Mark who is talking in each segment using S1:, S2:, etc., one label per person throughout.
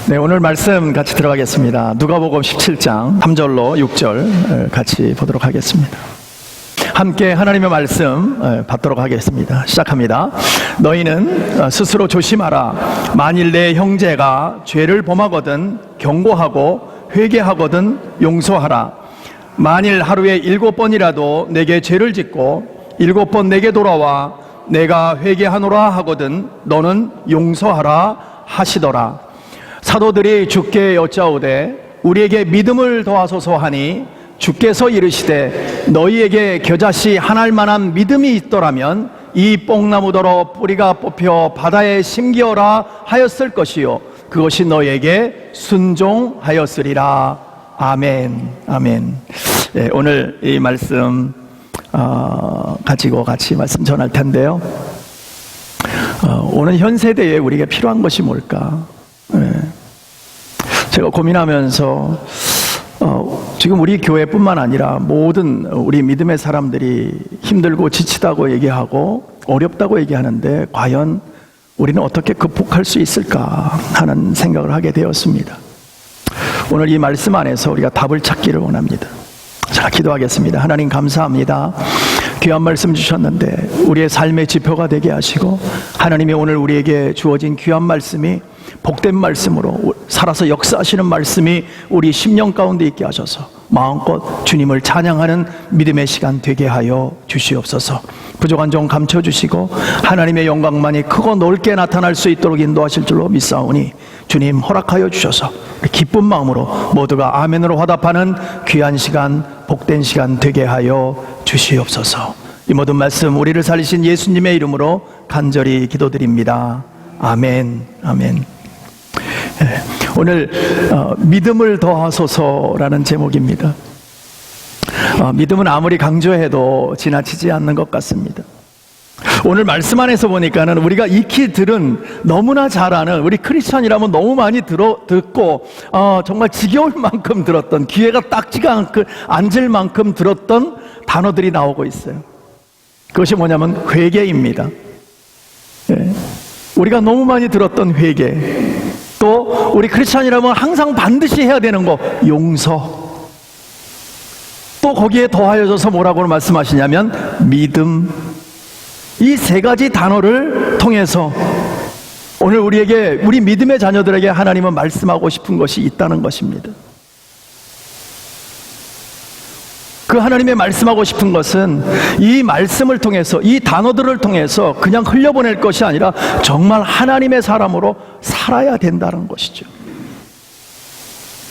S1: 네, 오늘 말씀 같이 들어가겠습니다. 누가복음 17장 3절로 6절 같이 보도록 하겠습니다. 함께 하나님의 말씀 받도록 하겠습니다. 시작합니다. 너희는 스스로 조심하라. 만일 내 형제가 죄를 범하거든 경고하고 회개하거든 용서하라. 만일 하루에 7번이라도 내게 죄를 짓고 7번 내게 돌아와 내가 회개하노라 하거든 너는 용서하라 하시더라. 사도들이 주께 여짜오되 우리에게 믿음을 더하소서 하니 주께서 이르시되 너희에게 겨자씨 하나일 만한 믿음이 있더라면 이 뽕나무더러 뿌리가 뽑혀 바다에 심기어라 하였을 것이요 그것이 너희에게 순종하였으리라. 아멘. 아멘. 네, 오늘 이 말씀 가지고 같이 말씀 전할 텐데요. 오늘 현 세대에 우리가 필요한 것이 뭘까? 제가 고민하면서 지금 우리 교회뿐만 아니라 모든 우리 믿음의 사람들이 힘들고 지치다고 얘기하고 어렵다고 얘기하는데 과연 우리는 어떻게 극복할 수 있을까 하는 생각을 하게 되었습니다. 오늘 이 말씀 안에서 우리가 답을 찾기를 원합니다. 자, 기도하겠습니다. 하나님 감사합니다. 귀한 말씀 주셨는데 우리의 삶의 지표가 되게 하시고 하나님이 오늘 우리에게 주어진 귀한 말씀이 복된 말씀으로 살아서 역사하시는 말씀이 우리 심령 가운데 있게 하셔서 마음껏 주님을 찬양하는 믿음의 시간 되게 하여 주시옵소서. 부족한 점 감춰주시고 하나님의 영광만이 크고 넓게 나타날 수 있도록 인도하실 줄로 믿사오니 주님 허락하여 주셔서 기쁜 마음으로 모두가 아멘으로 화답하는 귀한 시간 복된 시간 되게 하여 주시옵소서. 이 모든 말씀 우리를 살리신 예수님의 이름으로 간절히 기도드립니다. 아멘. 아멘. 오늘 믿음을 더하소서라는 제목입니다. 믿음은 아무리 강조해도 지나치지 않는 것 같습니다. 오늘 말씀 안에서 보니까는 우리가 익히 들은 너무나 잘 아는 우리 크리스찬이라면 너무 많이 듣고 정말 지겨울 만큼 들었던 귀에가 딱지가 앉을 만큼 들었던 단어들이 나오고 있어요. 그것이 뭐냐면 회개입니다. 우리가 너무 많이 들었던 회개, 또 우리 크리스찬이라면 항상 반드시 해야 되는 거 용서, 또 거기에 더하여져서 뭐라고 말씀하시냐면 믿음. 이 세 가지 단어를 통해서 오늘 우리 믿음의 자녀들에게 하나님은 말씀하고 싶은 것이 있다는 것입니다. 그 하나님의 말씀하고 싶은 것은 이 말씀을 통해서 이 단어들을 통해서 그냥 흘려보낼 것이 아니라 정말 하나님의 사람으로 살아야 된다는 것이죠.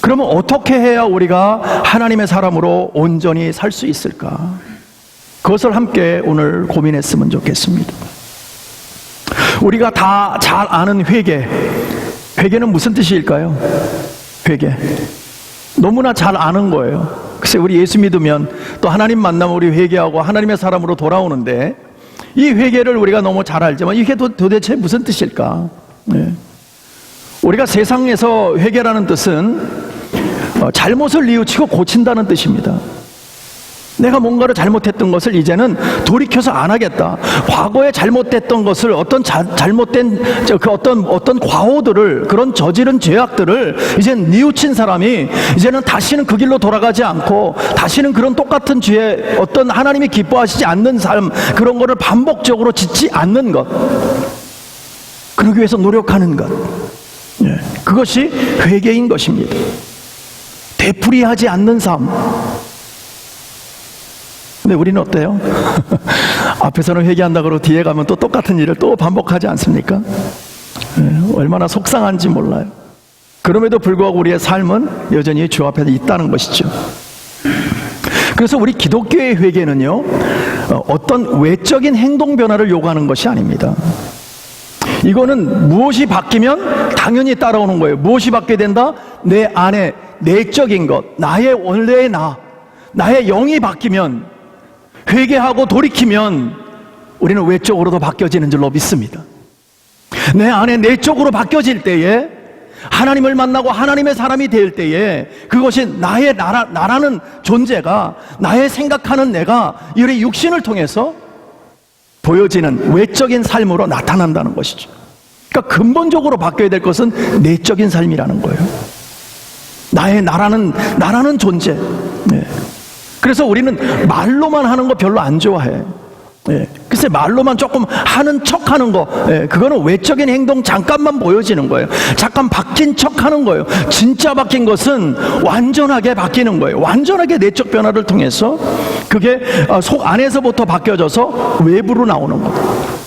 S1: 그러면 어떻게 해야 우리가 하나님의 사람으로 온전히 살 수 있을까? 그것을 함께 오늘 고민했으면 좋겠습니다. 우리가 다 잘 아는 회개는 무슨 뜻일까요? 회개 너무나 잘 아는 거예요. 글쎄 우리 예수 믿으면 또 하나님 만나면 우리 회개하고 하나님의 사람으로 돌아오는데 이 회개를 우리가 너무 잘 알지만 이게 도대체 무슨 뜻일까? 우리가 세상에서 회개라는 뜻은 잘못을 뉘우치고 고친다는 뜻입니다. 내가 뭔가를 잘못했던 것을 이제는 돌이켜서 안 하겠다. 과거에 잘못됐던 것을 어떤 잘못된 어떤 과오들을 그런 저지른 죄악들을 이제 뉘우친 사람이 이제는 다시는 그 길로 돌아가지 않고 다시는 그런 똑같은 죄에 어떤 하나님이 기뻐하시지 않는 삶 그런 거를 반복적으로 짓지 않는 것, 그러기 위해서 노력하는 것, 그것이 회개인 것입니다. 되풀이하지 않는 삶. 근데 우리는 어때요? 앞에서는 회개한다 그러고 뒤에 가면 또 똑같은 일을 또 반복하지 않습니까? 얼마나 속상한지 몰라요. 그럼에도 불구하고 우리의 삶은 여전히 주 앞에 있다는 것이죠. 그래서 우리 기독교의 회개는요, 어떤 외적인 행동 변화를 요구하는 것이 아닙니다. 이거는 무엇이 바뀌면 당연히 따라오는 거예요. 무엇이 바뀌게 된다? 내 안에 내적인 것, 나의 원래의 나의 영이 바뀌면, 회개하고 돌이키면 우리는 외적으로도 바뀌어지는 줄로 믿습니다. 내 안에 내적으로 바뀌어질 때에 하나님을 만나고 하나님의 사람이 될 때에 그것이 나의 나라는 존재가, 나의 생각하는 내가 이 육신을 통해서 보여지는 외적인 삶으로 나타난다는 것이죠. 그러니까 근본적으로 바뀌어야 될 것은 내적인 삶이라는 거예요. 나라는 존재. 네. 그래서 우리는 말로만 하는 거 별로 안 좋아해. 예. 글쎄 말로만 조금 하는 척 하는 거, 예. 그거는 외적인 행동 잠깐만 보여지는 거예요. 잠깐 바뀐 척 하는 거예요. 진짜 바뀐 것은 완전하게 바뀌는 거예요. 완전하게 내적 변화를 통해서 그게 속 안에서부터 바뀌어져서 외부로 나오는 거예요.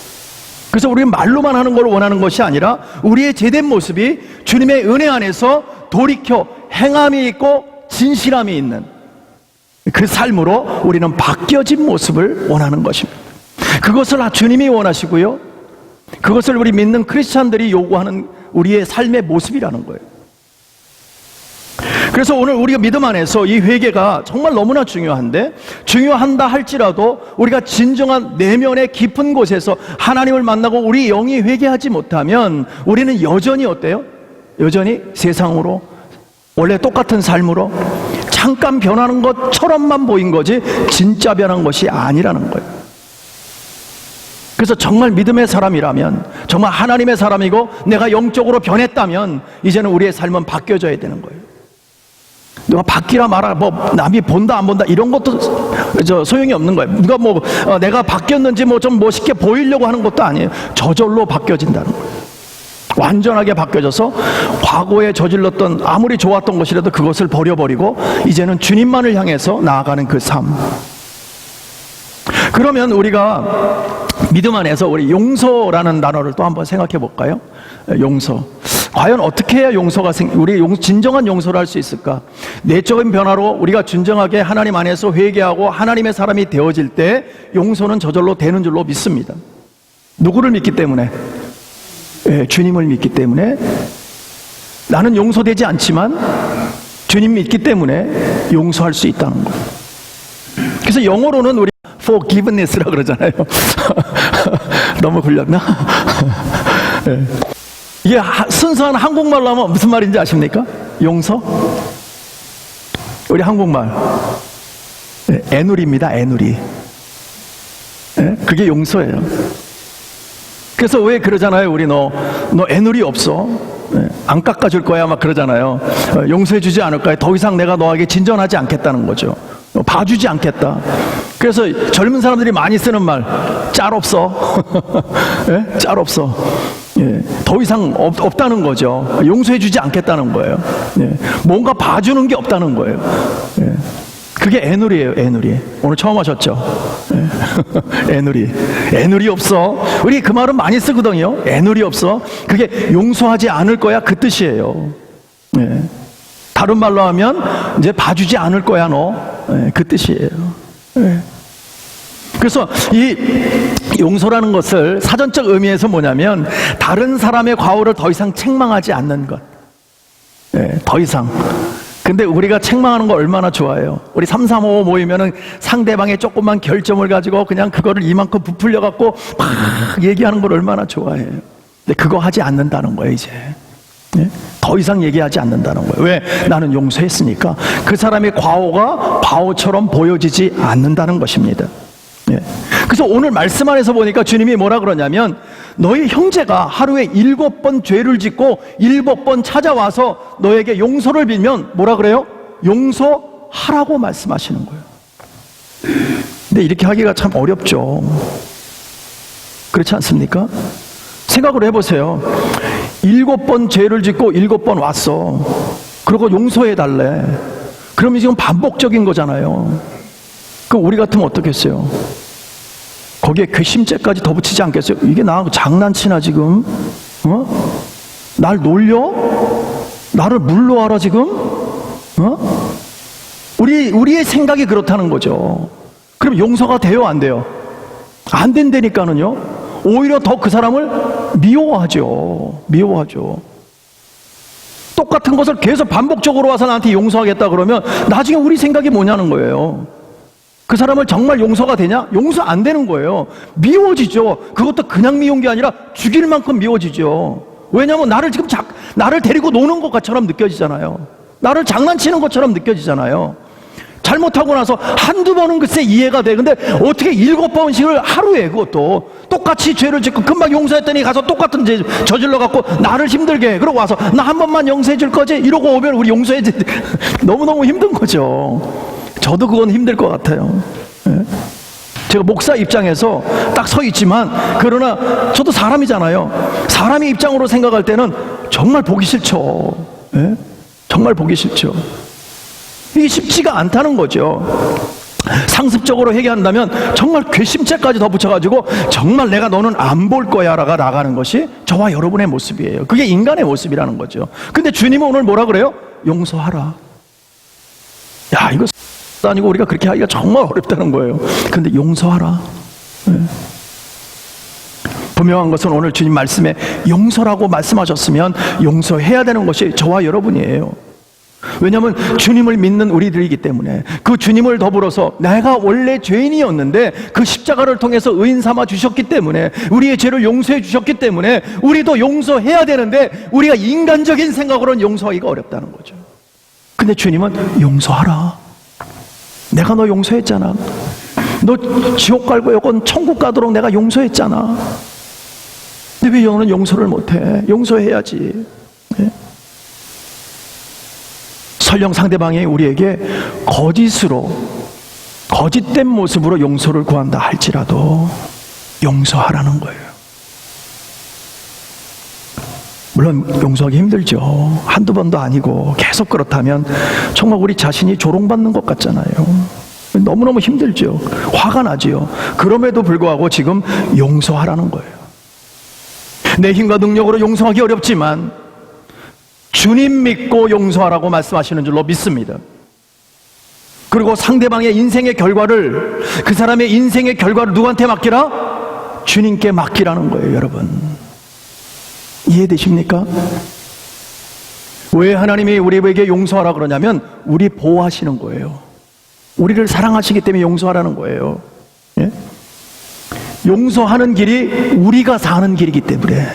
S1: 그래서 우리는 말로만 하는 걸 원하는 것이 아니라 우리의 제된 모습이 주님의 은혜 안에서 돌이켜 행함이 있고 진실함이 있는 그 삶으로 우리는 바뀌어진 모습을 원하는 것입니다. 그것을 주님이 원하시고요, 그것을 우리 믿는 크리스찬들이 요구하는 우리의 삶의 모습이라는 거예요. 그래서 오늘 우리가 믿음 안에서 이 회개가 정말 너무나 중요한다 할지라도 우리가 진정한 내면의 깊은 곳에서 하나님을 만나고 우리 영이 회개하지 못하면 우리는 여전히 어때요? 여전히 세상으로 원래 똑같은 삶으로 잠깐 변하는 것처럼만 보인 거지 진짜 변한 것이 아니라는 거예요. 그래서 정말 믿음의 사람이라면, 정말 하나님의 사람이고 내가 영적으로 변했다면 이제는 우리의 삶은 바뀌어져야 되는 거예요. 누가 바뀌라 마라, 남이 본다 안 본다 이런 것도 소용이 없는 거예요. 누가 내가 바뀌었는지 좀 멋있게 보이려고 하는 것도 아니에요. 저절로 바뀌어진다는 거예요. 완전하게 바뀌어져서 과거에 저질렀던 아무리 좋았던 것이라도 그것을 버려버리고 이제는 주님만을 향해서 나아가는 그 삶. 그러면 우리가 믿음 안에서 우리 용서라는 단어를 또 한번 생각해 볼까요? 용서. 과연 어떻게 해야 용서가 진정한 용서를 할 수 있을까? 내적인 변화로 우리가 진정하게 하나님 안에서 회개하고 하나님의 사람이 되어질 때 용서는 저절로 되는 줄로 믿습니다. 누구를 믿기 때문에? 주님을 믿기 때문에. 나는 용서되지 않지만 주님 믿기 때문에 용서할 수 있다는 거예요. 그래서 영어로는 우리 forgiveness라고 그러잖아요. 너무 굴렸나? 이게 순수한 한국말로 하면 무슨 말인지 아십니까? 용서? 우리 한국말 애누리입니다. 애누리. 그게 용서예요. 그래서 왜 그러잖아요. 우리 너 애누리 없어, 안 깎아줄 거야 막 그러잖아요. 용서해 주지 않을 거야. 더 이상 내가 너에게 진전하지 않겠다는 거죠. 봐주지 않겠다. 그래서 젊은 사람들이 많이 쓰는 말, 짤 없어. 짤 없어. 더 이상 없다는 거죠. 용서해 주지 않겠다는 거예요. 뭔가 봐주는 게 없다는 거예요. 그게 애누리예요. 애누리. 오늘 처음 하셨죠? 애누리. 애누리 없어. 우리 그 말은 많이 쓰거든요. 애누리 없어. 그게 용서하지 않을 거야 그 뜻이에요. 다른 말로 하면 이제 봐주지 않을 거야 너. 그 뜻이에요. 그래서 이 용서라는 것을 사전적 의미에서 뭐냐면 다른 사람의 과오를 더 이상 책망하지 않는 것. 더 이상. 근데 우리가 책망하는 거 얼마나 좋아해요. 우리 335 모이면은 상대방의 조그만 결점을 가지고 그냥 그거를 이만큼 부풀려 갖고 막 얘기하는 걸 얼마나 좋아해요. 근데 그거 하지 않는다는 거예요, 이제. 더 이상 얘기하지 않는다는 거예요. 왜? 나는 용서했으니까. 그 사람의 과오가 바오처럼 보여지지 않는다는 것입니다. 그래서 오늘 말씀 안에서 보니까 주님이 뭐라 그러냐면 너희 형제가 하루에 7번 죄를 짓고 7번 찾아와서 너에게 용서를 빌면 뭐라 그래요? 용서하라고 말씀하시는 거예요. 근데 이렇게 하기가 참 어렵죠. 그렇지 않습니까? 생각을 해보세요. 7번 죄를 짓고 7번 왔어. 그리고 용서해달래. 그러면 지금 반복적인 거잖아요. 그럼 우리 같으면 어떻겠어요? 거기에 괘씸죄까지 더 붙이지 않겠어요? 이게 나하고 장난치나 지금? 날 놀려? 나를 물러와라 지금? 우리의 생각이 그렇다는 거죠. 그럼 용서가 돼요, 안 돼요? 안 된다니까는요. 오히려 더 그 사람을 미워하죠. 똑같은 것을 계속 반복적으로 와서 나한테 용서하겠다 그러면 나중에 우리 생각이 뭐냐는 거예요. 그 사람을 정말 용서가 되냐? 용서 안 되는 거예요. 미워지죠. 그것도 그냥 미운 게 아니라 죽일 만큼 미워지죠. 왜냐하면 나를 데리고 노는 것처럼 느껴지잖아요. 나를 장난치는 것처럼 느껴지잖아요. 잘못하고 나서 한두 번은 글쎄 이해가 돼. 근데 어떻게 7번씩을 하루에 그것도 똑같이 죄를 짓고 금방 용서했더니 가서 똑같은 죄 저질러 갖고 나를 힘들게 해. 그러고 와서 나 한 번만 용서해 줄 거지? 이러고 오면 우리 용서해 줄 너무너무 힘든 거죠. 저도 그건 힘들 것 같아요. 제가 목사 입장에서 딱 서 있지만 그러나 저도 사람이잖아요. 사람의 입장으로 생각할 때는 정말 보기 싫죠. 정말 보기 싫죠. 이게 쉽지가 않다는 거죠. 상습적으로 회개한다면 정말 괘씸죄까지 더 붙여가지고 정말 내가 너는 안 볼 거야 라가 나가는 것이 저와 여러분의 모습이에요. 그게 인간의 모습이라는 거죠. 근데 주님은 오늘 뭐라 그래요? 용서하라. 야, 이거 아니고 우리가 그렇게 하기가 정말 어렵다는 거예요. 근데 용서하라. 분명한 것은 오늘 주님 말씀에 용서라고 말씀하셨으면 용서해야 되는 것이 저와 여러분이에요. 왜냐하면 주님을 믿는 우리들이기 때문에, 그 주님을 더불어서 내가 원래 죄인이었는데 그 십자가를 통해서 의인 삼아 주셨기 때문에, 우리의 죄를 용서해 주셨기 때문에 우리도 용서해야 되는데 우리가 인간적인 생각으로는 용서하기가 어렵다는 거죠. 근데 주님은 용서하라. 내가 너 용서했잖아. 너 지옥 갈고 여건 천국 가도록 내가 용서했잖아. 근데 왜 너는 용서를 못해? 용서해야지. 설령 상대방이 우리에게 거짓으로, 거짓된 모습으로 용서를 구한다 할지라도 용서하라는 거예요. 물론 용서하기 힘들죠. 한두 번도 아니고 계속 그렇다면 정말 우리 자신이 조롱받는 것 같잖아요. 너무너무 힘들죠. 화가 나지요. 그럼에도 불구하고 지금 용서하라는 거예요. 내 힘과 능력으로 용서하기 어렵지만 주님 믿고 용서하라고 말씀하시는 줄로 믿습니다. 그리고 상대방의 인생의 결과를, 그 사람의 인생의 결과를 누구한테 맡기라? 주님께 맡기라는 거예요, 여러분. 이해되십니까? 왜 하나님이 우리에게 용서하라 그러냐면 우리 보호하시는 거예요. 우리를 사랑하시기 때문에 용서하라는 거예요. 예? 용서하는 길이 우리가 사는 길이기 때문에,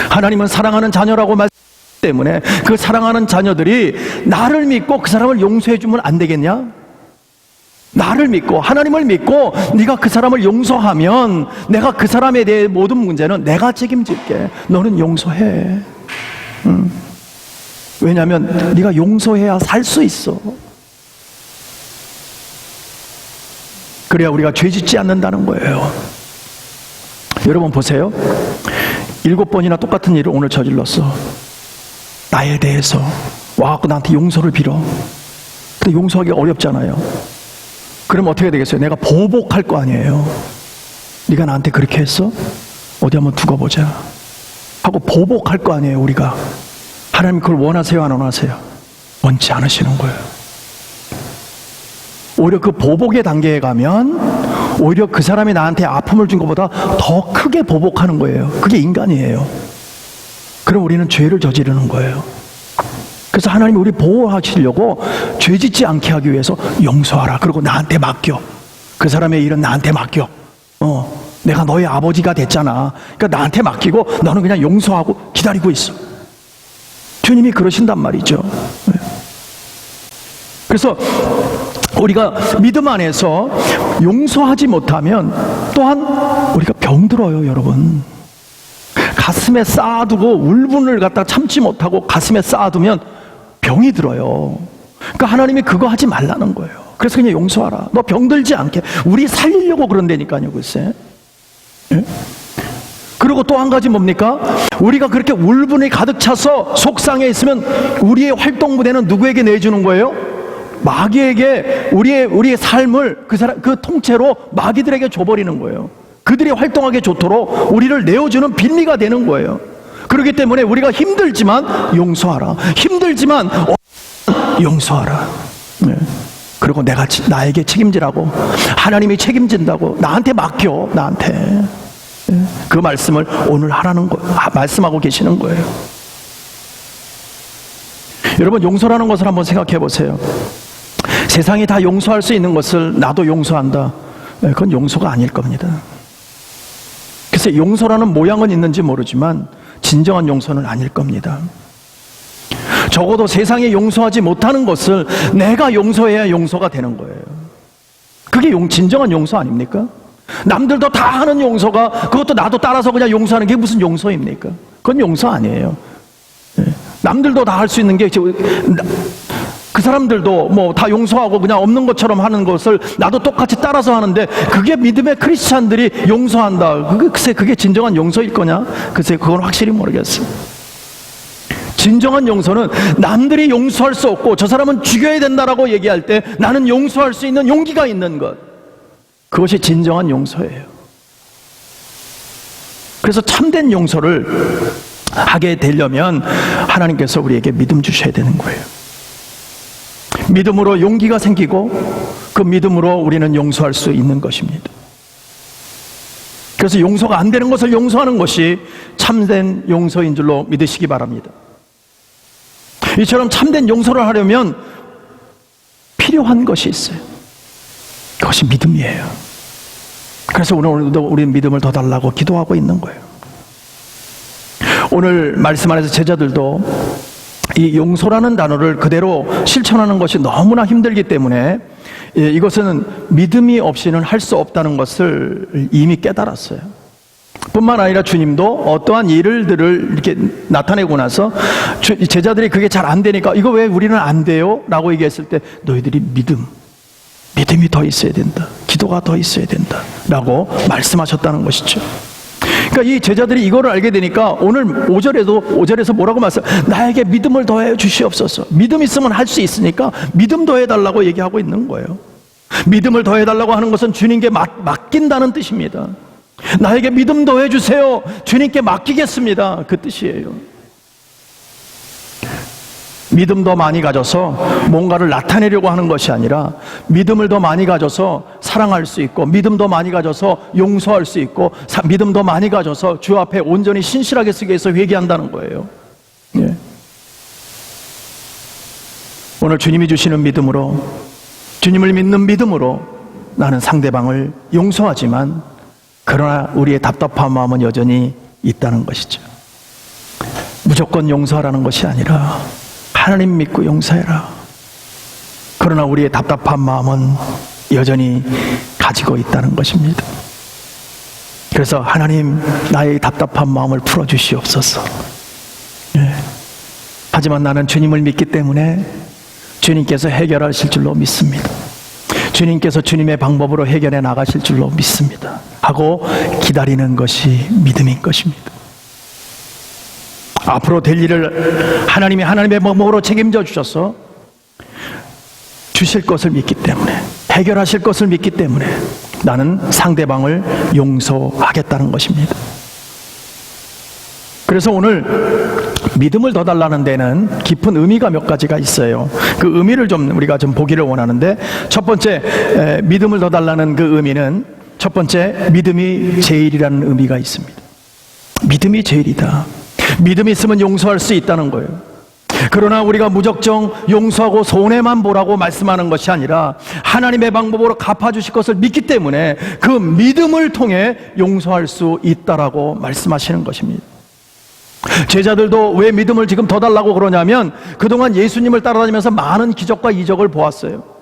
S1: 하나님은 사랑하는 자녀라고 말씀 때문에 그 사랑하는 자녀들이 나를 믿고 그 사람을 용서해 주면 안 되겠냐? 나를 믿고, 하나님을 믿고 네가 그 사람을 용서하면 내가 그 사람에 대해 모든 문제는 내가 책임질게. 너는 용서해. 왜냐하면 네가 용서해야 살 수 있어. 그래야 우리가 죄 짓지 않는다는 거예요. 여러분 보세요. 7번이나 똑같은 일을 오늘 저질렀어. 나에 대해서 와갖고 나한테 용서를 빌어. 근데 용서하기 어렵잖아요. 그럼 어떻게 되겠어요? 내가 보복할 거 아니에요. 네가 나한테 그렇게 했어? 어디 한번 두고 보자 하고 보복할 거 아니에요. 우리가. 하나님 그걸 원하세요, 안 원하세요? 원치 않으시는 거예요. 오히려 그 보복의 단계에 가면 오히려 그 사람이 나한테 아픔을 준 것보다 더 크게 보복하는 거예요. 그게 인간이에요. 그럼 우리는 죄를 저지르는 거예요. 그래서 하나님이 우리 보호하시려고 죄 짓지 않게 하기 위해서 용서하라. 그리고 나한테 맡겨. 그 사람의 일은 나한테 맡겨. 내가 너의 아버지가 됐잖아. 그러니까 나한테 맡기고 너는 그냥 용서하고 기다리고 있어. 주님이 그러신단 말이죠. 그래서 우리가 믿음 안에서 용서하지 못하면 또한 우리가 병들어요, 여러분. 가슴에 쌓아두고 울분을 갖다 참지 못하고 가슴에 쌓아두면 병이 들어요. 그러니까 하나님이 그거 하지 말라는 거예요. 그래서 그냥 용서하라. 너 병들지 않게. 우리 살리려고 그런다니까요, 글쎄. 예? 그리고 또 한 가지 뭡니까? 우리가 그렇게 울분이 가득 차서 속상해 있으면 우리의 활동 무대는 누구에게 내주는 거예요? 마귀에게 우리의 삶을 그 통째로 마귀들에게 줘버리는 거예요. 그들이 활동하기 좋도록 우리를 내어주는 빌미가 되는 거예요. 그렇기 때문에 우리가 힘들지만 용서하라. 힘들지만 용서하라. 네. 그리고 나에게 책임지라고. 하나님이 책임진다고. 나한테 맡겨. 나한테. 네. 그 말씀을 오늘 하라는 거, 말씀하고 계시는 거예요. 여러분, 용서라는 것을 한번 생각해 보세요. 세상이 다 용서할 수 있는 것을 나도 용서한다. 네, 그건 용서가 아닐 겁니다. 그래서 용서라는 모양은 있는지 모르지만 진정한 용서는 아닐 겁니다. 적어도 세상에 용서하지 못하는 것을 내가 용서해야 용서가 되는 거예요. 그게 진정한 용서 아닙니까? 남들도 다 하는 용서가, 그것도 나도 따라서 그냥 용서하는 게 무슨 용서입니까? 그건 용서 아니에요. 남들도 다 할 수 있는 게, 그 사람들도 뭐 다 용서하고 그냥 없는 것처럼 하는 것을 나도 똑같이 따라서 하는데, 그게 믿음의 크리스찬들이 용서한다. 글쎄, 그게 진정한 용서일 거냐? 글쎄, 그건 확실히 모르겠어요. 진정한 용서는 남들이 용서할 수 없고 저 사람은 죽여야 된다라고 얘기할 때 나는 용서할 수 있는 용기가 있는 것, 그것이 진정한 용서예요. 그래서 참된 용서를 하게 되려면 하나님께서 우리에게 믿음 주셔야 되는 거예요. 믿음으로 용기가 생기고 그 믿음으로 우리는 용서할 수 있는 것입니다. 그래서 용서가 안 되는 것을 용서하는 것이 참된 용서인 줄로 믿으시기 바랍니다. 이처럼 참된 용서를 하려면 필요한 것이 있어요. 그것이 믿음이에요. 그래서 오늘도 우리는 믿음을 더 달라고 기도하고 있는 거예요. 오늘 말씀 안에서 제자들도 이 용서라는 단어를 그대로 실천하는 것이 너무나 힘들기 때문에 이것은 믿음이 없이는 할 수 없다는 것을 이미 깨달았어요. 뿐만 아니라 주님도 어떠한 일들을 이렇게 나타내고 나서 제자들이 그게 잘 안 되니까 이거 왜 우리는 안 돼요? 라고 얘기했을 때 너희들이 믿음이 더 있어야 된다, 기도가 더 있어야 된다 라고 말씀하셨다는 것이죠. 그러니까 이 제자들이 이거를 알게 되니까 오늘 5절에서 뭐라고 말씀하세요? 나에게 믿음을 더해 주시옵소서. 믿음 있으면 할 수 있으니까 믿음 더해달라고 얘기하고 있는 거예요. 믿음을 더해달라고 하는 것은 주님께 맡긴다는 뜻입니다. 나에게 믿음 더해 주세요, 주님께 맡기겠습니다, 그 뜻이에요. 믿음 더 많이 가져서 뭔가를 나타내려고 하는 것이 아니라 믿음을 더 많이 가져서 사랑할 수 있고, 믿음 더 많이 가져서 용서할 수 있고, 믿음 더 많이 가져서 주 앞에 온전히 신실하게 쓰기 위해서 회개한다는 거예요. 예. 오늘 주님이 주시는 믿음으로, 주님을 믿는 믿음으로 나는 상대방을 용서하지만 그러나 우리의 답답한 마음은 여전히 있다는 것이죠. 무조건 용서하라는 것이 아니라 하나님 믿고 용서해라. 그러나 우리의 답답한 마음은 여전히 가지고 있다는 것입니다. 그래서 하나님, 나의 답답한 마음을 풀어주시옵소서. 예. 하지만 나는 주님을 믿기 때문에 주님께서 해결하실 줄로 믿습니다. 주님께서 주님의 방법으로 해결해 나가실 줄로 믿습니다 하고 기다리는 것이 믿음인 것입니다. 앞으로 될 일을 하나님이 하나님의 방법으로 책임져 주셔서 주실 것을 믿기 때문에, 해결하실 것을 믿기 때문에 나는 상대방을 용서하겠다는 것입니다. 그래서 오늘 믿음을 더 달라는 데는 깊은 의미가 몇 가지가 있어요. 그 의미를 우리가 좀 보기를 원하는데, 첫 번째 믿음을 더 달라는 그 의미는, 첫 번째, 믿음이 제일이라는 의미가 있습니다. 믿음이 제일이다. 믿음이 있으면 용서할 수 있다는 거예요. 그러나 우리가 무작정 용서하고 손해만 보라고 말씀하는 것이 아니라 하나님의 방법으로 갚아주실 것을 믿기 때문에 그 믿음을 통해 용서할 수 있다라고 말씀하시는 것입니다. 제자들도 왜 믿음을 지금 더 달라고 그러냐면 그동안 예수님을 따라다니면서 많은 기적과 이적을 보았어요.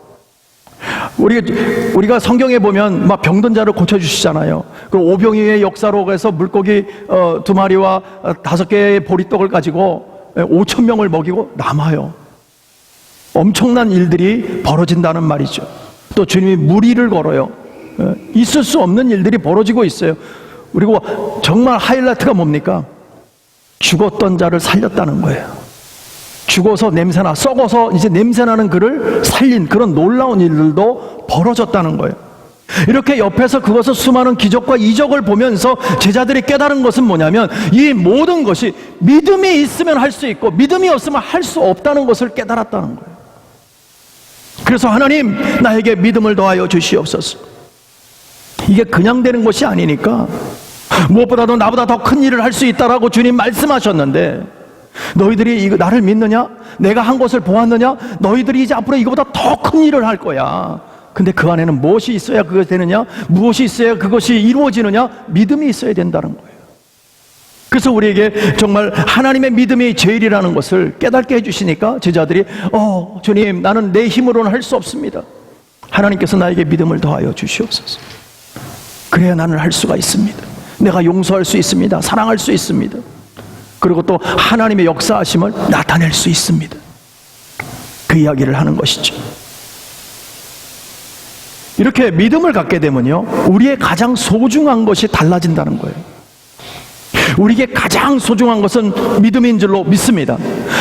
S1: 우리가 성경에 보면 막 병든 자를 고쳐주시잖아요. 그 오병이의 역사로 해서 물고기 2마리와 5개의 보리떡을 가지고 5,000명을 먹이고 남아요. 엄청난 일들이 벌어진다는 말이죠. 또 주님이 무리를 걸어요. 있을 수 없는 일들이 벌어지고 있어요. 그리고 정말 하이라이트가 뭡니까? 죽었던 자를 살렸다는 거예요. 죽어서 냄새나, 썩어서 이제 냄새나는 그를 살린 그런 놀라운 일들도 벌어졌다는 거예요. 이렇게 옆에서 그것을 수많은 기적과 이적을 보면서 제자들이 깨달은 것은 뭐냐면 이 모든 것이 믿음이 있으면 할 수 있고 믿음이 없으면 할 수 없다는 것을 깨달았다는 거예요. 그래서 하나님, 나에게 믿음을 더하여 주시옵소서. 이게 그냥 되는 것이 아니니까 무엇보다도 나보다 더 큰 일을 할 수 있다라고 주님 말씀하셨는데, 너희들이 나를 믿느냐? 내가 한 것을 보았느냐? 너희들이 이제 앞으로 이거보다 더 큰 일을 할 거야. 근데 그 안에는 무엇이 있어야 그것이 되느냐? 무엇이 있어야 그것이 이루어지느냐? 믿음이 있어야 된다는 거예요. 그래서 우리에게 정말 하나님의 믿음이 제일이라는 것을 깨닫게 해주시니까 제자들이 주님, 나는 내 힘으로는 할 수 없습니다. 하나님께서 나에게 믿음을 더하여 주시옵소서. 그래야 나는 할 수가 있습니다. 내가 용서할 수 있습니다. 사랑할 수 있습니다. 그리고 또 하나님의 역사하심을 나타낼 수 있습니다. 그 이야기를 하는 것이죠. 이렇게 믿음을 갖게 되면요, 우리의 가장 소중한 것이 달라진다는 거예요. 우리에게 가장 소중한 것은 믿음인 줄로 믿습니다.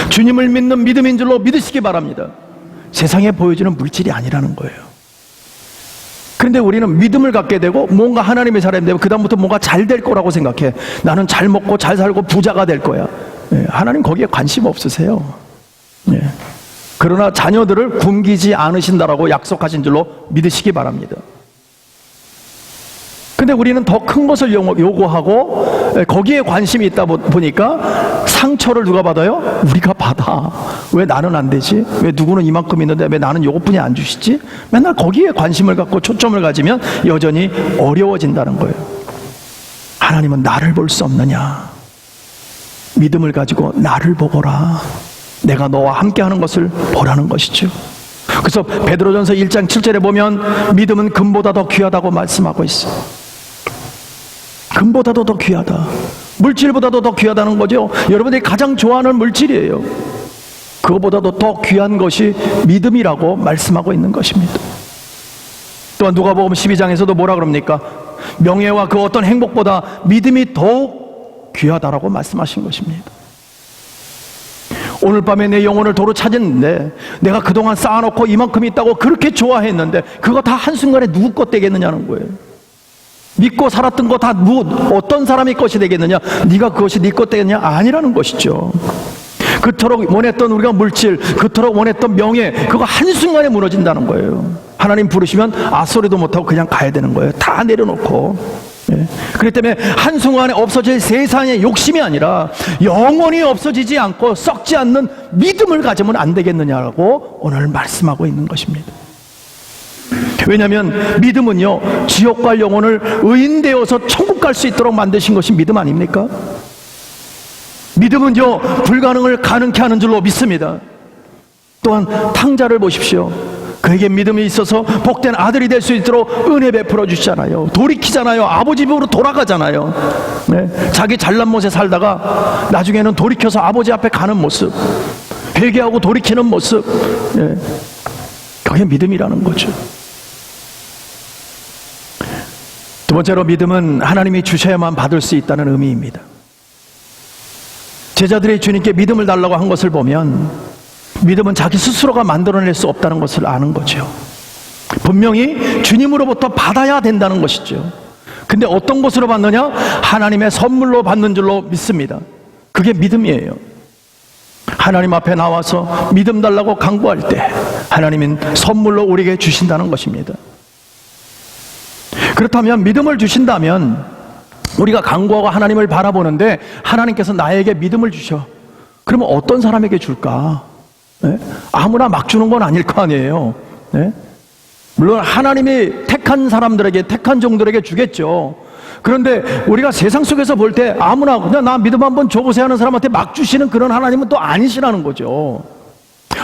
S1: 주님을 믿는 믿음인 줄로 믿으시기 바랍니다. 세상에 보여지는 물질이 아니라는 거예요. 그런데 우리는 믿음을 갖게 되고 뭔가 하나님의 사람이 되면 그 다음부터 뭔가 잘 될 거라고 생각해. 나는 잘 먹고 잘 살고 부자가 될 거야. 하나님 거기에 관심 없으세요. 그러나 자녀들을 굶기지 않으신다라고 약속하신 줄로 믿으시기 바랍니다. 근데 우리는 더 큰 것을 요구하고 거기에 관심이 있다 보니까 상처를 누가 받아요? 우리가 받아. 왜 나는 안 되지? 왜 누구는 이만큼 있는데 왜 나는 요것뿐이 안 주시지? 맨날 거기에 관심을 갖고 초점을 가지면 여전히 어려워진다는 거예요. 하나님은 나를 볼 수 없느냐? 믿음을 가지고 나를 보거라. 내가 너와 함께하는 것을 보라는 것이죠. 그래서 베드로전서 1장 7절에 보면 믿음은 금보다 더 귀하다고 말씀하고 있어요. 금보다도 더 귀하다. 물질보다도 더 귀하다는 거죠. 여러분들이 가장 좋아하는 물질이에요. 그거보다도 더 귀한 것이 믿음이라고 말씀하고 있는 것입니다. 또한 누가복음 12장에서도 뭐라 그럽니까? 명예와 그 어떤 행복보다 믿음이 더욱 귀하다라고 말씀하신 것입니다. 오늘 밤에 내 영혼을 도로 찾았는데 내가 그동안 쌓아놓고 이만큼 있다고 그렇게 좋아했는데 그거 다 한순간에 누구 것 되겠느냐는 거예요. 믿고 살았던 거 다 어떤 사람의 것이 되겠느냐? 네가 그것이 네 것 되겠느냐? 아니라는 것이죠. 그토록 원했던 우리가 물질, 그토록 원했던 명예, 그거 한순간에 무너진다는 거예요. 하나님 부르시면 아소리도 못하고 그냥 가야 되는 거예요. 다 내려놓고. 그렇기 때문에 한순간에 없어질 세상의 욕심이 아니라 영원히 없어지지 않고 썩지 않는 믿음을 가지면 안 되겠느냐라고 오늘 말씀하고 있는 것입니다. 왜냐하면 믿음은요, 지옥 갈 영혼을 의인되어서 천국 갈 수 있도록 만드신 것이 믿음 아닙니까? 믿음은요, 불가능을 가능케 하는 줄로 믿습니다. 또한 탕자를 보십시오. 그에게 믿음이 있어서 복된 아들이 될 수 있도록 은혜 베풀어 주시잖아요. 돌이키잖아요. 아버지 집으로 돌아가잖아요. 자기 잘난 못에 살다가 나중에는 돌이켜서 아버지 앞에 가는 모습, 회개하고 돌이키는 모습, 그게 믿음이라는 거죠. 두 번째로 믿음은 하나님이 주셔야만 받을 수 있다는 의미입니다. 제자들이 주님께 믿음을 달라고 한 것을 보면 믿음은 자기 스스로가 만들어낼 수 없다는 것을 아는 거죠. 분명히 주님으로부터 받아야 된다는 것이죠. 근데 어떤 것으로 받느냐? 하나님의 선물로 받는 줄로 믿습니다. 그게 믿음이에요. 하나님 앞에 나와서 믿음 달라고 간구할 때 하나님은 선물로 우리에게 주신다는 것입니다. 그렇다면 믿음을 주신다면 우리가 간구하고 하나님을 바라보는데 하나님께서 나에게 믿음을 주셔. 그러면 어떤 사람에게 줄까? 아무나 막 주는 건 아닐 거 아니에요. 물론 하나님이 택한 사람들에게, 택한 종들에게 주겠죠. 그런데 우리가 세상 속에서 볼 때 아무나 그냥 나 믿음 한번 줘보세요 하는 사람한테 막 주시는 그런 하나님은 또 아니시라는 거죠.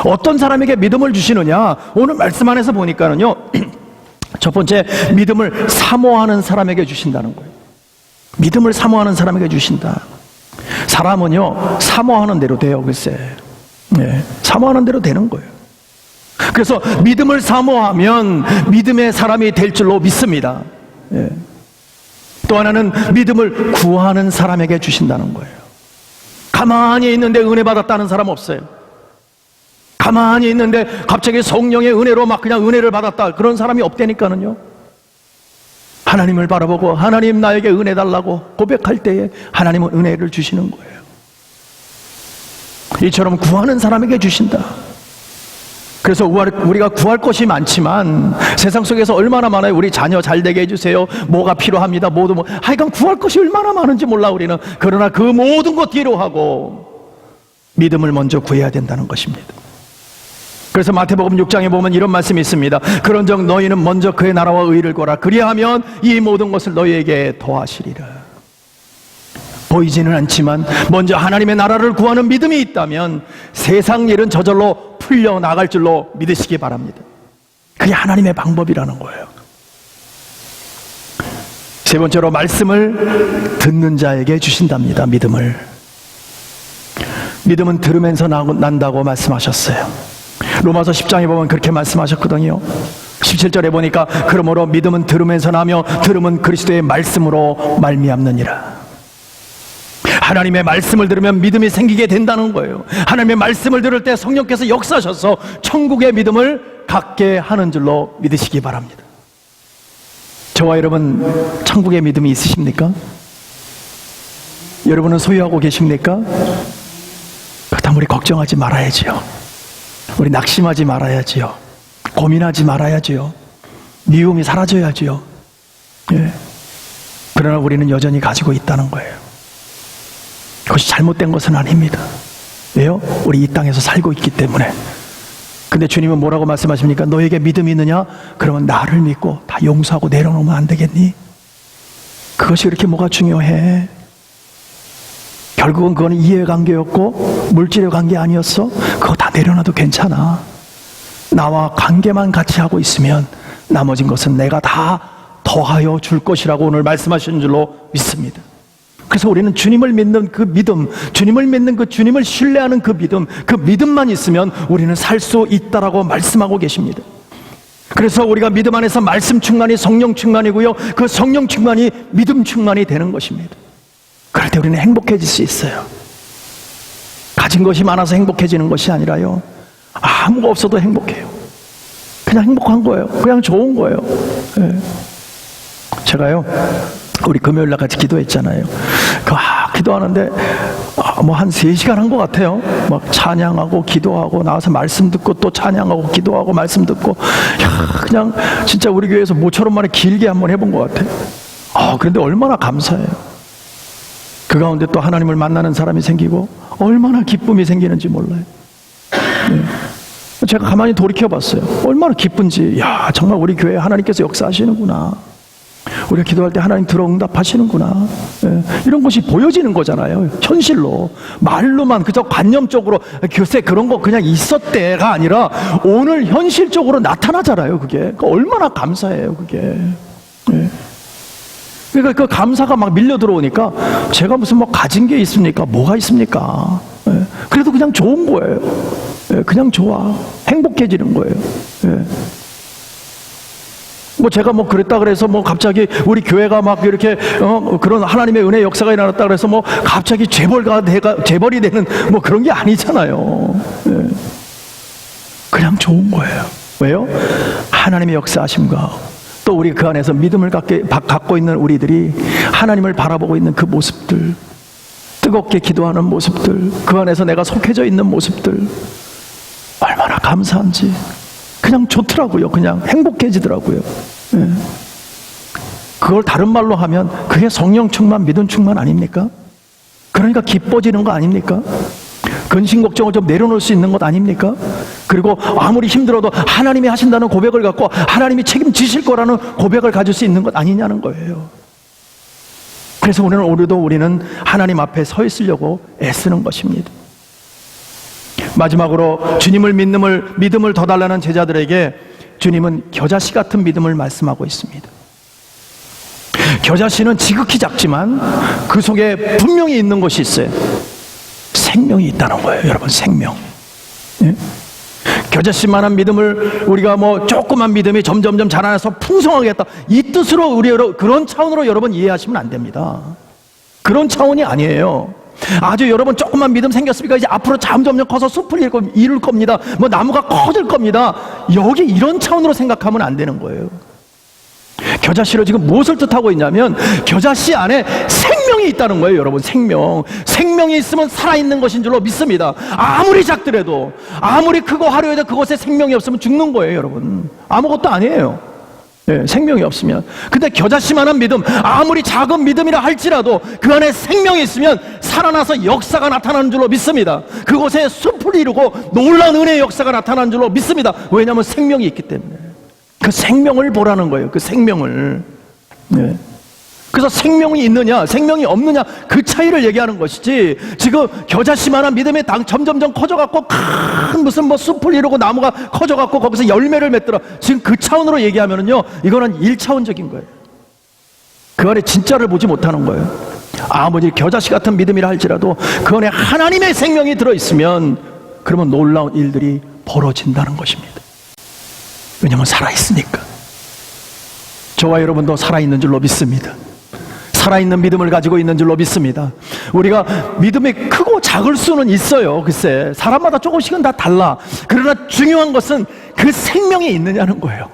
S1: 어떤 사람에게 믿음을 주시느냐? 오늘 말씀 안에서 보니까는요, 첫 번째, 믿음을 사모하는 사람에게 주신다는 거예요. 믿음을 사모하는 사람에게 주신다. 사람은요, 사모하는 대로 돼요, 글쎄. 사모하는 대로 되는 거예요. 그래서 믿음을 사모하면 믿음의 사람이 될 줄로 믿습니다. 또 하나는 믿음을 구하는 사람에게 주신다는 거예요. 가만히 있는데 은혜 받았다는 사람 없어요. 가만히 있는데 갑자기 성령의 은혜로 막 그냥 은혜를 받았다, 그런 사람이 없다니까는요. 하나님을 바라보고 하나님 나에게 은혜 달라고 고백할 때에 하나님은 은혜를 주시는 거예요. 이처럼 구하는 사람에게 주신다. 그래서 우리가 구할 것이 많지만 세상 속에서 얼마나 많아요. 우리 자녀 잘 되게 해주세요. 뭐가 필요합니다. 하여간 구할 것이 얼마나 많은지 몰라 우리는. 그러나 그 모든 것 뒤로 하고 믿음을 먼저 구해야 된다는 것입니다. 그래서 마태복음 6장에 보면 이런 말씀이 있습니다. 그런즉 너희는 먼저 그의 나라와 의를 구하라. 그리하면 이 모든 것을 너희에게 더하시리라. 보이지는 않지만 먼저 하나님의 나라를 구하는 믿음이 있다면 세상 일은 저절로 풀려나갈 줄로 믿으시기 바랍니다. 그게 하나님의 방법이라는 거예요. 세 번째로 말씀을 듣는 자에게 주신답니다. 믿음은 들으면서 난다고 말씀하셨어요. 로마서 10장에 보면 그렇게 말씀하셨거든요. 17절에 보니까 그러므로 믿음은 들으면서 나며 들음은 그리스도의 말씀으로 말미암느니라. 하나님의 말씀을 들으면 믿음이 생기게 된다는 거예요. 하나님의 말씀을 들을 때 성령께서 역사하셔서 천국의 믿음을 갖게 하는 줄로 믿으시기 바랍니다. 저와 여러분 천국의 믿음이 있으십니까? 여러분은 소유하고 계십니까? 그렇다면 우리 걱정하지 말아야지요. 우리 낙심하지 말아야지요. 고민하지 말아야지요. 미움이 사라져야지요. 예. 그러나 우리는 여전히 가지고 있다는 거예요. 그것이 잘못된 것은 아닙니다. 왜요? 우리 이 땅에서 살고 있기 때문에. 근데 주님은 뭐라고 말씀하십니까? 너에게 믿음이 있느냐? 그러면 나를 믿고 다 용서하고 내려놓으면 안 되겠니? 그것이 그렇게 뭐가 중요해? 결국은 그건 이해관계였고 물질의 관계 아니었어? 그거 다 내려놔도 괜찮아. 나와 관계만 같이 하고 있으면 나머진 것은 내가 다 더하여 줄 것이라고 오늘 말씀하시는 줄로 믿습니다. 그래서 우리는 주님을 믿는 그 믿음, 주님을 믿는 그 주님을 신뢰하는 그 믿음만 있으면 우리는 살 수 있다라고 말씀하고 계십니다. 그래서 우리가 믿음 안에서 말씀 충만이 성령 충만이고요, 그 성령 충만이 믿음 충만이 되는 것입니다. 그럴 때 우리는 행복해질 수 있어요. 가진 것이 많아서 행복해지는 것이 아니라요, 아무거 없어도 행복해요. 그냥 행복한 거예요. 그냥 좋은 거예요. 네. 제가요, 우리 금요일날 같이 기도했잖아요. 기도하는데 뭐 한 3시간 한 것 같아요. 막 찬양하고 기도하고 나와서 말씀 듣고 또 찬양하고 기도하고 말씀 듣고, 그냥 진짜 우리 교회에서 모처럼 만에 길게 한번 해본 것 같아요. 그런데 얼마나 감사해요. 그 가운데 또 하나님을 만나는 사람이 생기고 얼마나 기쁨이 생기는지 몰라요. 네. 제가 가만히 돌이켜봤어요. 얼마나 기쁜지. 정말 우리 교회에 하나님께서 역사하시는구나. 우리가 기도할 때 하나님 들어 응답하시는구나. 예, 이런 것이 보여지는 거잖아요. 현실로. 말로만 그저 관념적으로 글쎄 그런 거 그냥 있었대가 아니라 오늘 현실적으로 나타나잖아요. 그게 얼마나 감사해요. 그게. 예. 그러니까 그 감사가 막 밀려 들어오니까 제가 무슨 뭐 가진 게 있습니까? 뭐가 있습니까? 예. 그래도 그냥 좋은 거예요. 예, 그냥 좋아. 행복해지는 거예요. 예. 뭐 제가 뭐 그랬다 그래서 뭐 갑자기 우리 교회가 막 이렇게 그런 하나님의 은혜 역사가 일어났다 그래서 뭐 갑자기 재벌이 되는 뭐 그런 게 아니잖아요. 예. 그냥 좋은 거예요. 왜요? 하나님의 역사하심과 또 우리 그 안에서 믿음을 갖고 있는 우리들이 하나님을 바라보고 있는 그 모습들, 뜨겁게 기도하는 모습들, 그 안에서 내가 속해져 있는 모습들, 얼마나 감사한지. 그냥 좋더라고요. 그냥 행복해지더라고요. 예. 그걸 다른 말로 하면 그게 성령 충만, 믿음 충만 아닙니까? 그러니까 기뻐지는 거 아닙니까? 근심 걱정을 좀 내려놓을 수 있는 것 아닙니까? 그리고 아무리 힘들어도 하나님이 하신다는 고백을 갖고 하나님이 책임지실 거라는 고백을 가질 수 있는 것 아니냐는 거예요. 그래서 오늘도 우리는 하나님 앞에 서 있으려고 애쓰는 것입니다. 마지막으로 주님을 믿음을 더 달라는 제자들에게 주님은 겨자씨 같은 믿음을 말씀하고 있습니다. 겨자씨는 지극히 작지만 그 속에 분명히 있는 것이 있어요. 생명이 있다는 거예요. 여러분, 생명. 예? 겨자씨만한 믿음을 우리가 뭐 조그만 믿음이 점점점 자라나서 풍성하게 했다, 이 뜻으로 그런 차원으로 여러분 이해하시면 안 됩니다. 그런 차원이 아니에요. 아주 여러분 조금만 믿음 생겼으니까 이제 앞으로 점점 커서 숲을 이룰 겁니다. 뭐 나무가 커질 겁니다. 여기 이런 차원으로 생각하면 안 되는 거예요. 겨자씨로 지금 무엇을 뜻하고 있냐면 겨자씨 안에 생명이 있다는 거예요. 여러분, 생명이 있으면 살아있는 것인 줄로 믿습니다. 아무리 작더라도, 아무리 크고 화려해도 그곳에 생명이 없으면 죽는 거예요. 여러분, 아무것도 아니에요. 네, 생명이 없으면. 근데 겨자씨만한 믿음, 아무리 작은 믿음이라 할지라도 그 안에 생명이 있으면 살아나서 역사가 나타나는 줄로 믿습니다. 그곳에 숲을 이루고 놀라운 은혜의 역사가 나타나는 줄로 믿습니다. 왜냐하면 생명이 있기 때문에. 그 생명을 보라는 거예요. 그 생명을. 네. 그래서 생명이 있느냐 생명이 없느냐 그 차이를 얘기하는 것이지, 지금 겨자씨만한 믿음의 당 점점점 커져갖고 큰 무슨 뭐 숲을 이루고 나무가 커져갖고 거기서 열매를 맺더라, 지금 그 차원으로 얘기하면은요 이거는 1차원적인 거예요. 그 안에 진짜를 보지 못하는 거예요. 아무리 겨자씨 같은 믿음이라 할지라도 그 안에 하나님의 생명이 들어있으면 그러면 놀라운 일들이 벌어진다는 것입니다. 왜냐하면 살아있으니까. 저와 여러분도 살아있는 줄로 믿습니다. 살아있는 믿음을 가지고 있는 줄로 믿습니다. 우리가 믿음이 크고 작을 수는 있어요. 글쎄 사람마다 조금씩은 다 달라. 그러나 중요한 것은 그 생명이 있느냐는 거예요.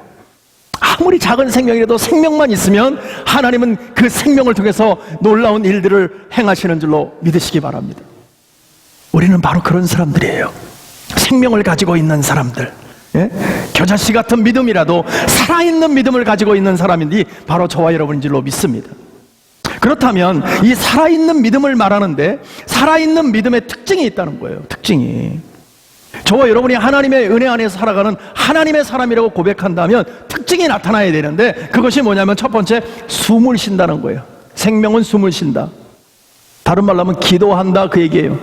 S1: 아무리 작은 생명이라도 생명만 있으면 하나님은 그 생명을 통해서 놀라운 일들을 행하시는 줄로 믿으시기 바랍니다. 우리는 바로 그런 사람들이에요. 생명을 가지고 있는 사람들, 예? 겨자씨 같은 믿음이라도 살아있는 믿음을 가지고 있는 사람인데 바로 저와 여러분인 줄로 믿습니다. 그렇다면 이 살아있는 믿음을 말하는데 살아있는 믿음의 특징이 있다는 거예요. 특징이, 저와 여러분이 하나님의 은혜 안에서 살아가는 하나님의 사람이라고 고백한다면 특징이 나타나야 되는데, 그것이 뭐냐면 첫 번째, 숨을 쉰다는 거예요. 생명은 숨을 쉰다. 다른 말로 하면 기도한다, 그 얘기예요.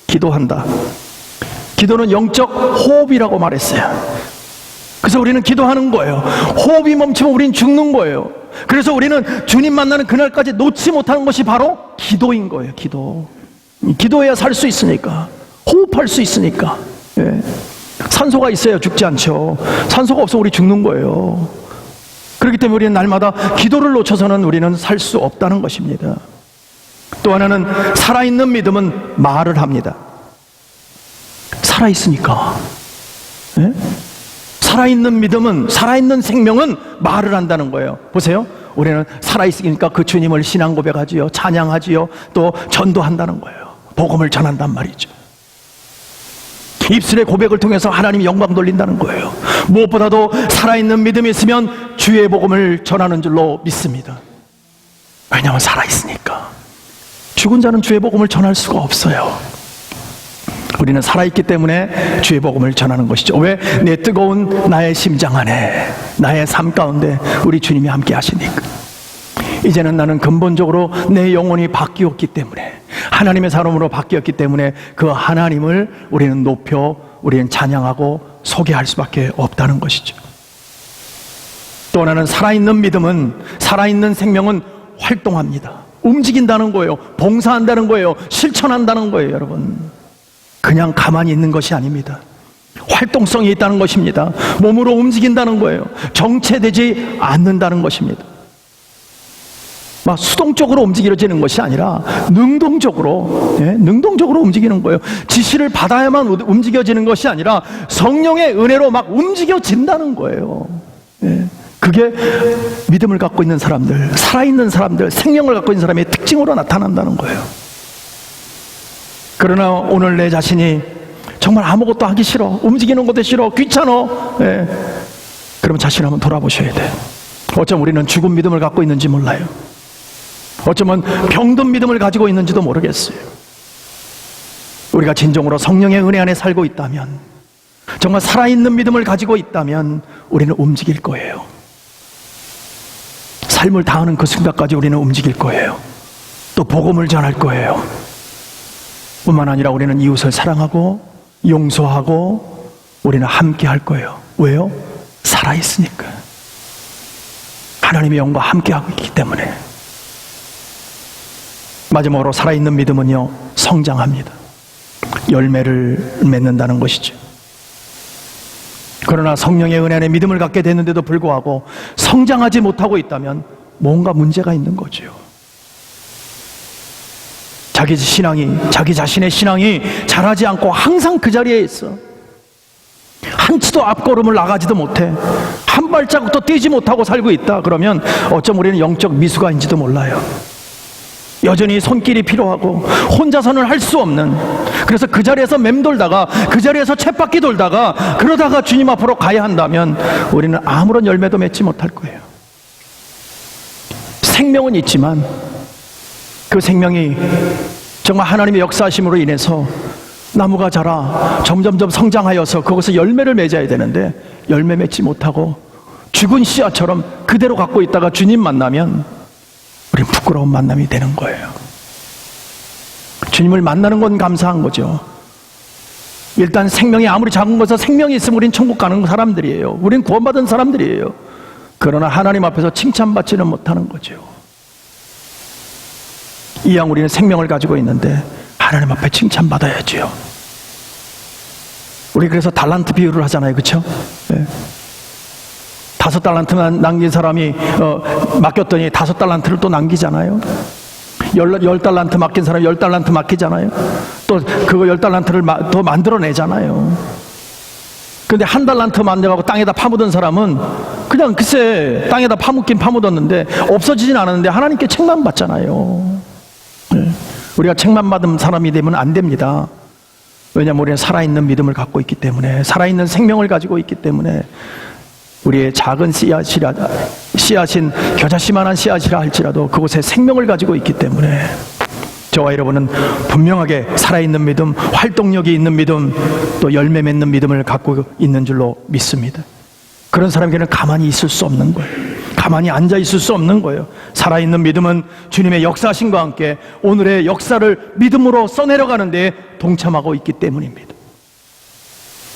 S1: 기도한다. 기도는 영적 호흡이라고 말했어요. 그래서 우리는 기도하는 거예요. 호흡이 멈추면 우리는 죽는 거예요. 그래서 우리는 주님 만나는 그날까지 놓지 못하는 것이 바로 기도인 거예요. 기도해야 살 수 있으니까, 호흡할 수 있으니까. 예. 산소가 있어야 죽지 않죠. 산소가 없어 우리 죽는 거예요. 그렇기 때문에 우리는 날마다 기도를 놓쳐서는 우리는 살 수 없다는 것입니다. 또 하나는 살아있는 믿음은 말을 합니다. 살아있으니까. 예? 살아있는 믿음은, 살아있는 생명은 말을 한다는 거예요. 보세요. 우리는 살아있으니까 그 주님을 신앙 고백하지요, 찬양하지요, 또 전도한다는 거예요. 복음을 전한단 말이죠. 입술의 고백을 통해서 하나님이 영광 돌린다는 거예요. 무엇보다도 살아있는 믿음이 있으면 주의 복음을 전하는 줄로 믿습니다. 왜냐하면 살아있으니까. 죽은 자는 주의 복음을 전할 수가 없어요. 우리는 살아있기 때문에 주의 복음을 전하는 것이죠. 왜? 내 뜨거운 나의 심장 안에, 나의 삶 가운데 우리 주님이 함께 하시니까. 이제는 나는 근본적으로 내 영혼이 바뀌었기 때문에, 하나님의 사람으로 바뀌었기 때문에 그 하나님을 우리는 높여, 우리는 찬양하고 소개할 수밖에 없다는 것이죠. 또 하나는 살아있는 믿음은, 살아있는 생명은 활동합니다. 움직인다는 거예요. 봉사한다는 거예요. 실천한다는 거예요. 여러분, 그냥 가만히 있는 것이 아닙니다. 활동성이 있다는 것입니다. 몸으로 움직인다는 거예요. 정체되지 않는다는 것입니다. 막 수동적으로 움직여지는 것이 아니라 능동적으로, 예? 능동적으로 움직이는 거예요. 지시를 받아야만 움직여지는 것이 아니라 성령의 은혜로 막 움직여진다는 거예요. 예? 그게 믿음을 갖고 있는 사람들, 살아있는 사람들, 생명을 갖고 있는 사람의 특징으로 나타난다는 거예요. 그러나 오늘 내 자신이 정말 아무것도 하기 싫어, 움직이는 것도 싫어, 귀찮어, 예. 그러면 자신을 한번 돌아보셔야 돼. 어쩌면 우리는 죽은 믿음을 갖고 있는지 몰라요. 어쩌면 병든 믿음을 가지고 있는지도 모르겠어요. 우리가 진정으로 성령의 은혜 안에 살고 있다면, 정말 살아있는 믿음을 가지고 있다면 우리는 움직일 거예요. 삶을 다하는 그 순간까지 우리는 움직일 거예요. 또 복음을 전할 거예요. 뿐만 아니라 우리는 이웃을 사랑하고 용서하고 우리는 함께 할 거예요. 왜요? 살아있으니까. 하나님의 영과 함께하고 있기 때문에. 마지막으로 살아있는 믿음은요, 성장합니다. 열매를 맺는다는 것이죠. 그러나 성령의 은혜 안에 믿음을 갖게 됐는데도 불구하고 성장하지 못하고 있다면 뭔가 문제가 있는 거죠. 자기 자신의 신앙이 자라지 않고 항상 그 자리에 있어. 한치도 앞걸음을 나가지도 못해. 한 발자국도 뛰지 못하고 살고 있다. 그러면 어쩜 우리는 영적 미숙아인지도 몰라요. 여전히 손길이 필요하고 혼자서는 할 수 없는, 그래서 그 자리에서 맴돌다가, 그 자리에서 쳇바퀴 돌다가, 그러다가 주님 앞으로 가야 한다면 우리는 아무런 열매도 맺지 못할 거예요. 생명은 있지만 그 생명이 정말 하나님의 역사하심으로 인해서 나무가 자라 점점점 성장하여서 그것을 열매를 맺어야 되는데 열매 맺지 못하고 죽은 씨앗처럼 그대로 갖고 있다가 주님 만나면 우리는 부끄러운 만남이 되는 거예요. 주님을 만나는 건 감사한 거죠. 일단 생명이 아무리 작은 것은 생명이 있으면 우린 천국 가는 사람들이에요. 우린 구원받은 사람들이에요. 그러나 하나님 앞에서 칭찬받지는 못하는 거죠. 이왕 우리는 생명을 가지고 있는데 하나님 앞에 칭찬받아야죠. 우리 그래서 달란트 비유를 하잖아요. 그렇죠? 네. 5달란트만 남긴 사람이 맡겼더니 5달란트를 또 남기잖아요. 10달란트 맡긴 사람이 10달란트 맡기잖아요. 또 그거 10달란트를 더 만들어내잖아요. 근데 1달란트 만들어가고 땅에다 파묻은 사람은 그냥 글쎄 땅에다 파묻긴 파묻었는데 없어지진 않았는데 하나님께 책만 받잖아요. 네. 우리가 책만 받은 사람이 되면 안 됩니다. 왜냐하면 우리는 살아있는 믿음을 갖고 있기 때문에, 살아있는 생명을 가지고 있기 때문에, 우리의 작은 씨앗인 겨자씨만한 씨앗이라 할지라도 그곳에 생명을 가지고 있기 때문에 저와 여러분은 분명하게 살아있는 믿음, 활동력이 있는 믿음, 또 열매 맺는 믿음을 갖고 있는 줄로 믿습니다. 그런 사람에게는 가만히 있을 수 없는 거예요. 가만히 앉아 있을 수 없는 거예요. 살아있는 믿음은 주님의 역사하심과 함께 오늘의 역사를 믿음으로 써내려가는 데 동참하고 있기 때문입니다.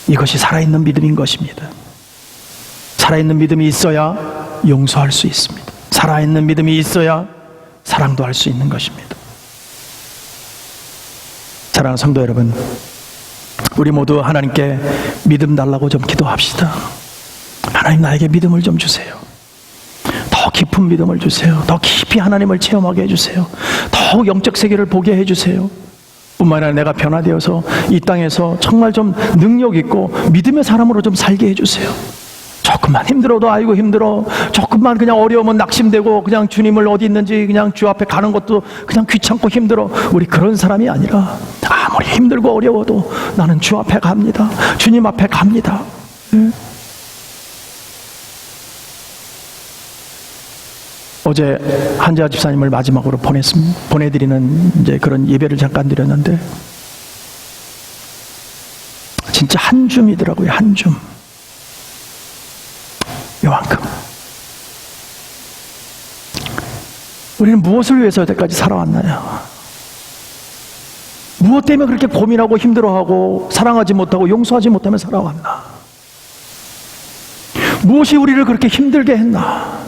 S1: 이것이 살아있는 믿음인 것입니다. 살아있는 믿음이 있어야 용서할 수 있습니다. 살아있는 믿음이 있어야 사랑도 할 수 있는 것입니다. 사랑하는 성도 여러분, 우리 모두 하나님께 믿음 달라고 좀 기도합시다. 하나님, 나에게 믿음을 좀 주세요. 더 깊은 믿음을 주세요. 더 깊이 하나님을 체험하게 해주세요. 더욱 영적 세계를 보게 해주세요. 뿐만 아니라 내가 변화되어서 이 땅에서 정말 좀 능력 있고 믿음의 사람으로 좀 살게 해주세요. 조금만 힘들어도 아이고 힘들어, 조금만 그냥 어려우면 낙심되고 그냥 주님을 어디 있는지 그냥 주 앞에 가는 것도 그냥 귀찮고 힘들어. 우리 그런 사람이 아니라 아무리 힘들고 어려워도 나는 주 앞에 갑니다. 주님 앞에 갑니다. 네? 어제 한재하 집사님을 마지막으로 보내드리는 이제 그런 예배를 잠깐 드렸는데 진짜 한 줌이더라고요. 한 줌. 요만큼. 우리는 무엇을 위해서 여태까지 살아왔나요? 무엇 때문에 그렇게 고민하고 힘들어하고 사랑하지 못하고 용서하지 못하며 살아왔나? 무엇이 우리를 그렇게 힘들게 했나?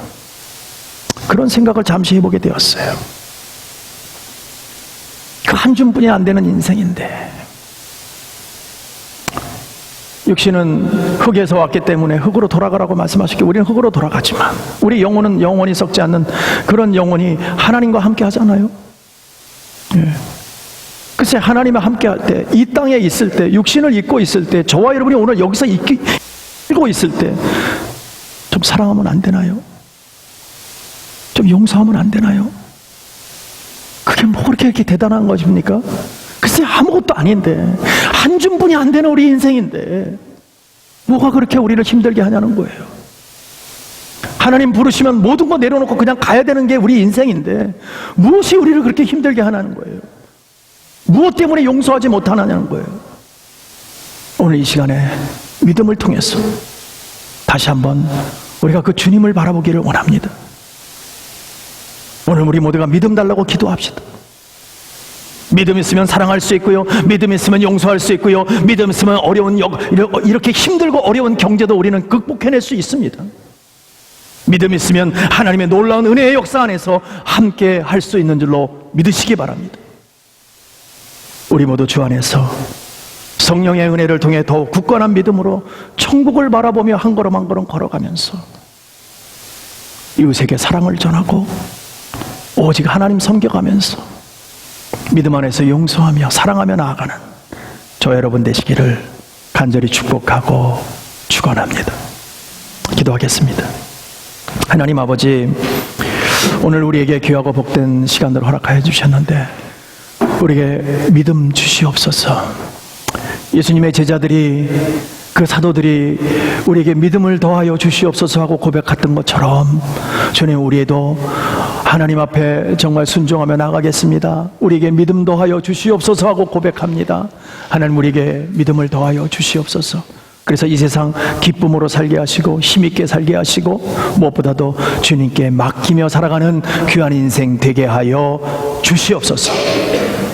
S1: 그런 생각을 잠시 해보게 되었어요. 그 한 줌뿐이 안 되는 인생인데 육신은 흙에서 왔기 때문에 흙으로 돌아가라고 말씀하셨기에 우리는 흙으로 돌아가지만 우리 영혼은 영원히 썩지 않는 그런 영혼이 하나님과 함께 하잖아요. 예. 글쎄, 하나님과 함께 할 때, 이 땅에 있을 때, 육신을 입고 있을 때, 저와 여러분이 오늘 여기서 입고 있을 때 좀 사랑하면 안 되나요? 좀 용서하면 안 되나요? 그게 뭐 그렇게 이렇게 대단한 것입니까? 글쎄, 아무것도 아닌데, 한 줌뿐이 안 되는 우리 인생인데 뭐가 그렇게 우리를 힘들게 하냐는 거예요. 하나님 부르시면 모든 거 내려놓고 그냥 가야 되는 게 우리 인생인데 무엇이 우리를 그렇게 힘들게 하냐는 거예요. 무엇 때문에 용서하지 못하느냐는 거예요. 오늘 이 시간에 믿음을 통해서 다시 한번 우리가 그 주님을 바라보기를 원합니다. 오늘 우리 모두가 믿음 달라고 기도합시다. 믿음 있으면 사랑할 수 있고요, 믿음 있으면 용서할 수 있고요, 믿음 있으면 어려운 이렇게 힘들고 어려운 경제도 우리는 극복해낼 수 있습니다. 믿음 있으면 하나님의 놀라운 은혜의 역사 안에서 함께 할 수 있는 줄로 믿으시기 바랍니다. 우리 모두 주 안에서 성령의 은혜를 통해 더욱 굳건한 믿음으로 천국을 바라보며 한 걸음 한 걸음 걸어가면서 이웃에게 사랑을 전하고 오직 하나님 섬겨가면서 믿음 안에서 용서하며 사랑하며 나아가는 저 여러분 되시기를 간절히 축복하고 축원합니다. 기도하겠습니다. 하나님 아버지, 오늘 우리에게 귀하고 복된 시간을 허락하여 주셨는데 우리에게 믿음 주시옵소서. 예수님의 제자들이, 그 사도들이 우리에게 믿음을 더하여 주시옵소서 하고 고백했던 것처럼 주님, 우리에도 하나님 앞에 정말 순종하며 나가겠습니다. 우리에게 믿음 더하여 주시옵소서 하고 고백합니다. 하나님, 우리에게 믿음을 더하여 주시옵소서. 그래서 이 세상 기쁨으로 살게 하시고 힘있게 살게 하시고 무엇보다도 주님께 맡기며 살아가는 귀한 인생 되게 하여 주시옵소서.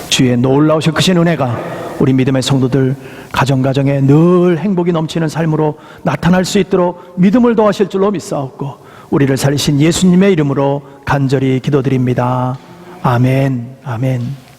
S1: 주의 놀라우신 크신 은혜가 우리 믿음의 성도들 가정가정에 늘 행복이 넘치는 삶으로 나타날 수 있도록 믿음을 더하실 줄로 믿사옵고 우리를 살리신 예수님의 이름으로 간절히 기도드립니다. 아멘. 아멘.